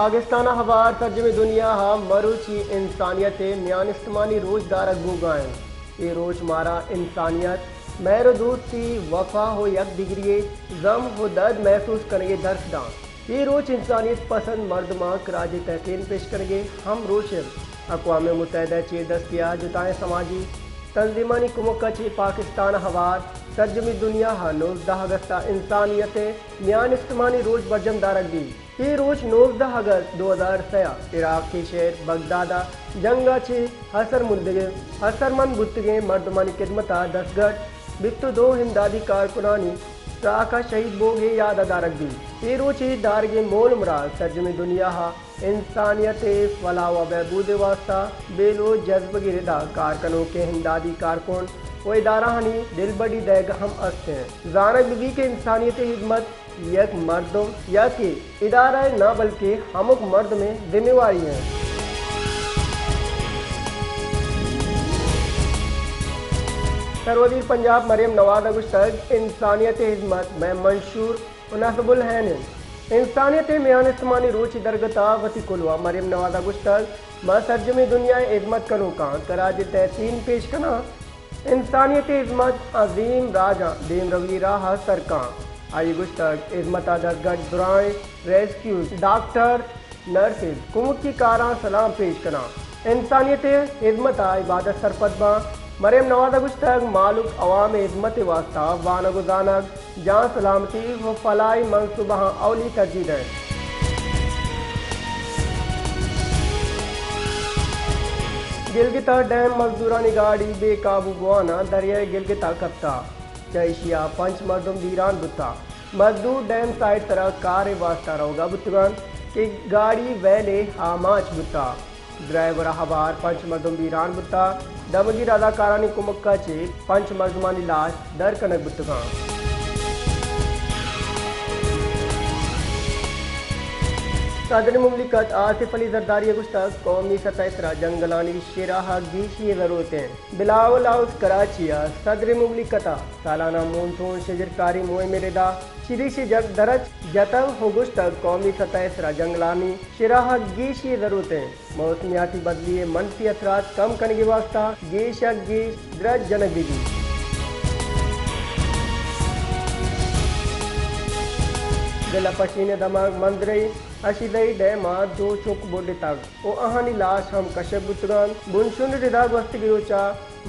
पाकिस्तान हवार तर्जमे दुनिया हा मरुची इंसानियत म्यान इस्तेमाली रोजगार अगूगाएं ये रोज मारा इंसानियत मेहर दोस्ती वफा हो यक डिग्री गम हो दर्द महसूस करेंगे दर्शदां ये रोज इंसानियत पसंद मर्द माँ कराज तहकीन पेश करेंगे हम रोशन अक़वाम मुत्तहिदा चे दस्तिया जुताएं समाजी तंजीमानी कुमक्का चे पाकिस्तान हवार तर्जमी दुनिया हा 19 अगस्त इंसानियत म्यान इस्तेमाली रोज बरजमदार दी ये रोज 19 अगस्त 2003 इराक के शहर बगदादा जंगा छे हसरमंद बुतगे मर्दमानी खिदमता दसगढ़ बिस्तु दो हिमदादी कारकुनानी का शहीद बोगे याद अदारक दी ये रोज दारगे मोल मुराद तर्जमे दुनिया हा इंसानियत फलाह व बहबूद वास्ता बेलो जज्ब गिरदा कारकनों के हिमदादी कारकुन वो इदारा हनी दिल बड़ी दैग हम अस्ते हैं जानक बीबी के इंसानियत हिदमत यक मर्दों या कि इदारा ना बल्कि हमक मर्द में जिम्मेवारी है। सरवजीर पंजाब मरियम नवाज अगुश्तक इंसानियत हिदमत में मंशूर मुनासबुल हैं इंसानियत म्यान इस्तेमाली रोच दरगता वती कुलवा मरियम नवाज अगुश्तक मां तर्जमे दुनिया हिदमत कनो का कराज तहसीन पेश कना इंसानियत हिदमत अजीम राजा देम रवीरा हा सरका आई गुश्तक हिदमत दसगढ़ दुराए रेस्क्यू डॉक्टर नर्सिस कुमुक की कारा सलाम पेश कना इंसानियत हिदमत इबादत सरपदबा मरियम नवाज गुश्तक मालूक अवाम हिदमत वास्ता वानगुजानक जहाँ सलामती व फलाई मनसूबा अवली तरजीद है। गिलगिता डैम मजदूरानी गाड़ी बेकाबू गुआना दरिया गिलगिता कप्ता जैशिया पंच मर्दम दीरान बुता मजदूर डैम साइड तरह कार वास्ता रोगा बुतगान की गाड़ी वैले हामाच बुता ड्राइवर हवार पंच मर्दम दीरान बुता दमगी रजाकारानी कुमक्का चे पंच मर्दमानी लाश दर कनक बुतगान सदर मुमलिकत आसिफ अली जरदारी गुश्तक कौमी सतह जंगलानी शेराह गीशी ज़रूरतें बिलावल हाउस कराचिया सदर मुमलिकता सालाना मूनसून शजरकारी मुहिम रेदा शिरीशी जग दरज जतन हो गुश्तक कौमी सतह जंगलानी शेराह गीशी ज़रूरतें मौसमियाती बदली मनफी असरात कम करने के वास्ता गीश दरज जनक दी गला पशीने दमाग मंदरई अशिदई डैमा दो चुक बोडे तक ओ अहानी लाश हम कशब बुतगान बुनशुन रिदाग वस्त गियोचा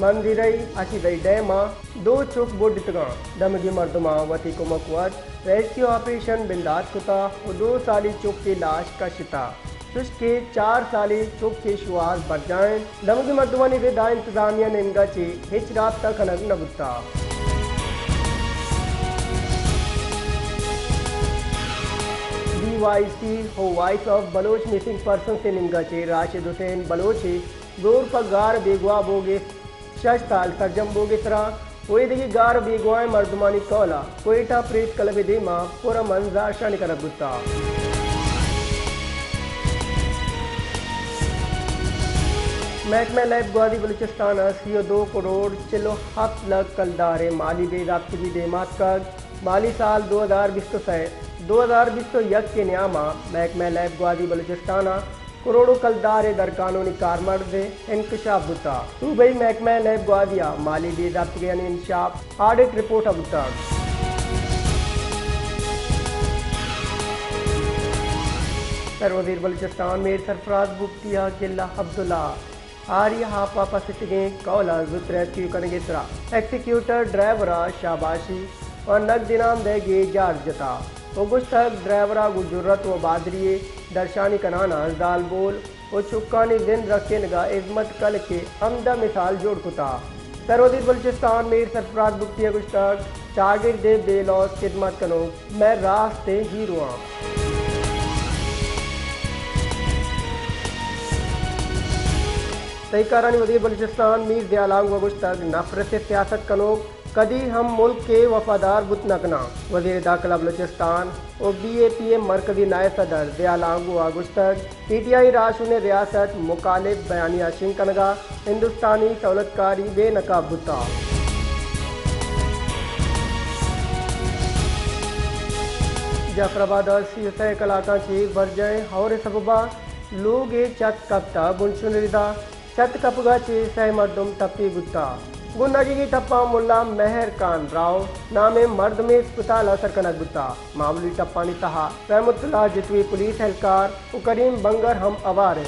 मंदिरई अशिदई डैमा दो चुक बोडे तगान दमगी मर्दमा वती को मकवत रेस्क्यू ऑपरेशन बिंदात कुता और 2 साली चुक की लाश कशिता के 4 साली चुक के शुआर बढ़ जाएं दमगी मर्दमानी रिदा इंतजामिया ने इनका ची हिच रात तक अनग न बुता DYC हो voice of Baloch missing person से निंगा चे राशिद हुसैन बलोची जोर पर गार बेगवा बोगे 6 साल सरजम बोगे तरह कोई देखी गार बेगवाए मर्दमानी कौला कोयटा प्रेत कलब देमा पूरा मंजार शान कर गुस्ता महकमा लैब ग्वादी बलूचिस्तान 2 करोड़ चिलो 7 लाख कलदारे माली बेदाब्तगी देमात का माली साल 2020 के न्यामा महकमा लैब ग्वादी बलूचिस्ताना करोड़ों कलदारे दर कानूनी कारमर्द इंकशाफ बुता सूबई महकमा लैब ग्वादिया माली बेदाब्तगी इंशाफ ऑडिट रिपोर्ट अबुता सरवजीर बलूचिस्तान में सरफराज बुख्तिया किला अब्दुल्ला आर्य हाफा पसिटगे कौला जुतरेस्क्यू करेंगे सरा एक्सिक्यूटर ड्राइवरा शाबाशी और नक दिनाम देगे जार जता तक ड्राइवरा गुजरत व बादरिए दर्शानी कनाना जाल बोल और चुक्कानी दिन रखे नगा इज़्मत कल के हमदा मिसाल जोड़ कुता सरवजीर बलूचिस्तान में सरफराज बुख्तिया गुश्तक चागिर दे बेलौस खिदमत कनो मैं रास्ते हीरुआ तहकारानी वज़ीर बलूचिस्तान मीर दयालांग वगुश्तक नफरत से सियासत कनो कदी हम मुल्क के वफादार बुत नकना वज़ीर दाखिला बलूचिस्तान और BAPM मरकजी नायब सदर दयालांग वगुश्तक PTI राशुन रियासत मुखालिफ बयानिया शिंकनगा हिंदुस्तानी सहूलतकारी बेनकाब बुता जाफराबाद सीसे कलाकांची वर्जय और सबबा लोग चत कप्ता बुनशुनिदा चत कपगाची सह मर्दुम टप्पी गुत्ता गुन्नागी की टप्पा मुल्ला मेहर खान राव नामे मर्द में अस्पताल असर कनक गुत्ता मामूली टप्पा ने तहा रहमतुल्लाह जितवी पुलिस एहलकार करीम बंगर हम अवार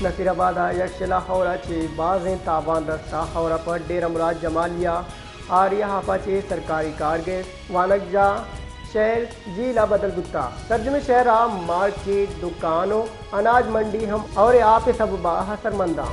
नसीराबाद यक्षला हौरा चे बाजें ताबान रस्ता हौरा पर डेरा मुराद जमालिया आरिया हाफा चे सरकारी कारगे वानकजा शहर जिला बदल गुत्ता तर्जमे शहरा मार्केट दुकानों अनाज मंडी हम और आप सब हसरमंदा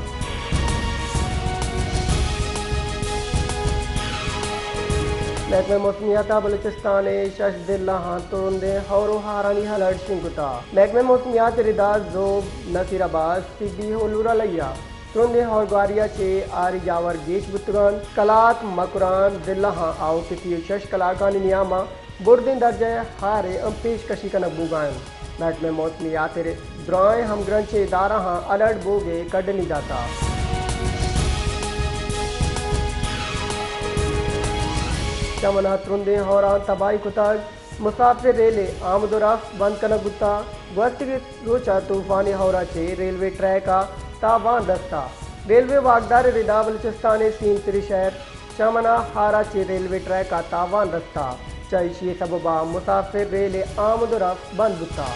महकमे मौसमियाता बलूचिस्तान शशदिल्ला तुरंदे हौरो हारानी हलट सिंकुता महकमे मौसमियात रिदा जोब नसीराबाद सिद्दी होलूरा लैया तुरंदे हौर ग्वारिया चे आरी जावर गेश बुतगन कलात मकुरान दिल्ला आओ किसी शश कलाकानी नियामा बुरदिन दर्जे हारे पेश कशी का नकबूगान महकमे मौसमियात द्राए हम ग्रंचे इदारा अलर्ट बोगे कड़नी जाता चमना तुरंदे हौरा तबाही कुताग मुसाफिर रेले आमदोरफ बंद कनक गुत्ता वस्त रोचा तूफानी हौरा चे रेलवे ट्रैक का तावान रस्ता रेलवे वागदार रिदा बलूचिस्तान सीन तिरी शहर चमना हारा चे रेलवे ट्रैक का तावान रस्ता चैशी सबबा मुसाफिर रेले आमदोरफ बंद गुत्ता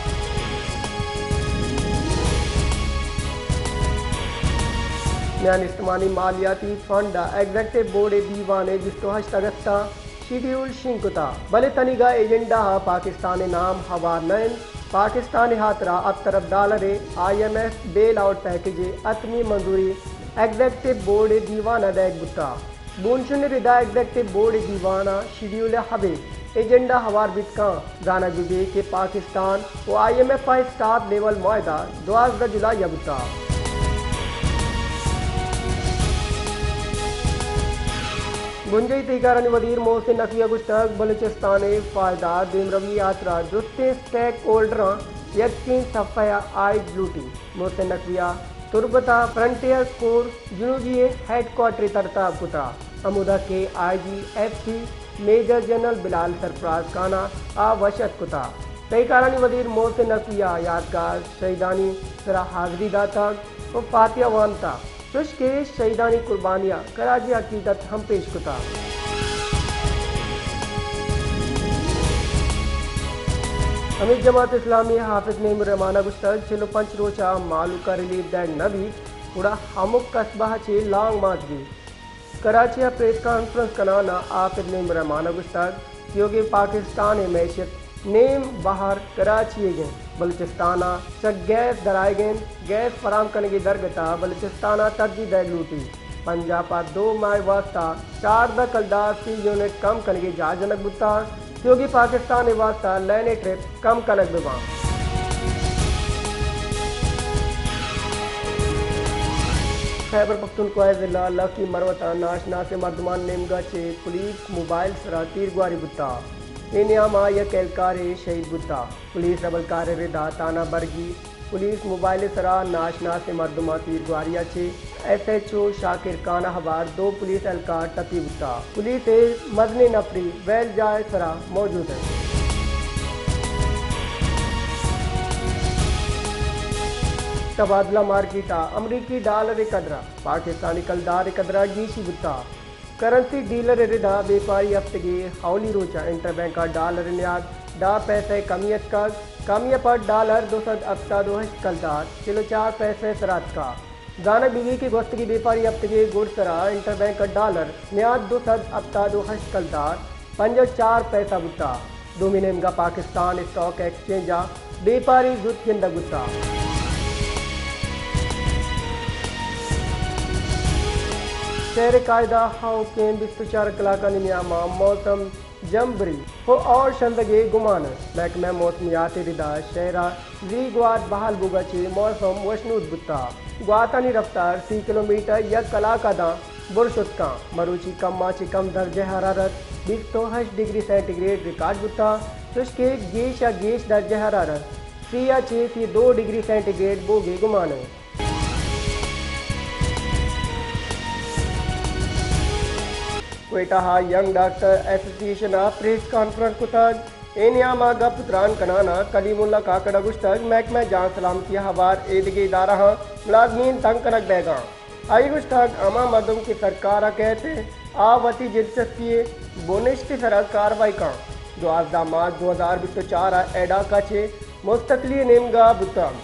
म्यान इस्तेमाली मालियाती फंड एग्जेक्टिव बोर्ड दीवाने जिस्तो हश्तगस्ता शेड्यूल शिंकुता बले तनिगा एजेंडा पाकिस्तान नाम हवा नैन पाकिस्तान हाथरा अब तरफ डालरे IMF बेल आउट पैकेज अतमी मंजूरी एग्जेक्टिव बोर्ड दीवाना दैग बुता बुनशुन रिदा एग्जेक्टिव बोर्ड दीवाना शेड्यूल हबे एजेंडा हवार बितका गाना गुबे के पाकिस्तान व IMF स्टाफ लेवल मुआहदा 12 जुलाई बुता गुंजई तहकारानी वजीर मोहसिन नकविया गुश्तक बलूचिस्तान फ़ायदा दिमरवी यात्रा दुस्ते स्टेक होल्डर यकीन सफ़या आई ब्लूटी मोहसिन नकविया तुरबता फ्रंटियर कोर जुनूबी हेडक्वार्टर तरताब कुता अमुदा के IGFC major general Bilal Sarfaraz खाना आवशत कुता तहकारानी वजीर मोहसिन नकविया यादगार शहीदानी सरा हाजरी दाता व फातिया वानता चुश के शहीदानी कुर्बानियाँ कराजी अकीदत हम पेश कुता अमीर जमात इस्लामी हाफिज नेम रहमाना गुश्तक छिलो पंच रोचा मालूका रिलीफ दैग नबी उड़ा हमुक कस्बा चे लांग माजगी कराची प्रेस कॉन्फ्रेंस कनाना हाफिज नेम रहमाना गुश्तक योगी पाकिस्तान मैशियत नेम बाहर कराची गए बलूचिस्ताना चक गैस दराए गए गैस फराम करने की दरगता बलूचिस्ताना तर्जी दैग लूटी पंजाबा 2 माह वास्ता 4 द कलदार 3 यूनिट कम करने की जाजनक बुता योगी पाकिस्तान वास्ता लेने ट्रिप कम कनक बिवा खैबर पख्तूनख्वा जिला लकी मरवता नाशना से मर्दमान नेमगा चे पुलिस मोबाइल सरा तीरगुआरी बुता इनामा यक एहलकार शहीद बुता पुलिस रबलकार रिदा ताना बरगी पुलिस मोबाइल सरा नाशना से मर्दमा तीरगुआरिया चे SHO शाकिर खाना हवार 2 पुलिस एहलकार टपी बुता पुलिस मजनी नफरी वैल जाए सरा मौजूद है तबादला मार्केटा अमरीकी डॉलर कदरा पाकिस्तानी कलदार कदरा गीशी बुता करंसी डीलर रिदा व्यापारी हफ्ते हौली रोचा इंटरबैंक का डॉलर न्याद डा पैसे कमियत का कमिया पर डॉलर 200 अफ्ता 2 कलदार किलो 4 पैसे सरात का गाना बिगी की गोस्त की व्यापारी हफ्ते गुड़ सरा इंटरबैंक का डॉलर न्याद 200 अफ्ता 2 कलदार 54 पैसा बुता डोमिनेम का पाकिस्तान स्टॉक एक्सचेंजा व्यापारी जुट केंद्र गुत्ता शहर कायदा हाउ केन 24 कलाका नियामा मौसम जम्बरी हो और शंदगे गुमान महकमा मौसमियात रिदा शहरा जी ग्वात बहाल बुगाचे मौसम वशनूद बुता ग्वातानी रफ्तार 30 किलोमीटर या कलाका दा बुरशुत्का मरूची कम माची कम दर्जे हरारत 28 डिग्री सेंटीग्रेड रिकॉर्ड बुता चुशके गेश या गेश दर्जे हरारत सिया चे 2 डिग्री सेंटीग्रेड बोगे गुमान Quetta young doctor association press conference कुतग एनियामा गप पुत्रान कनाना कलीमुल्ला काकड़ा गुश्तग महकमा जान सलामती हवार एदगे इदारा मुलाजमीन तंग कनक बैगा आई गुश्तग अमा मर्दम की सरकार कहते आवती दिलचस्पी बोनिश्त सरक कार्रवाई का 12 मार्च 2024 एडा का छे मुस्तकली नेमगा बुतम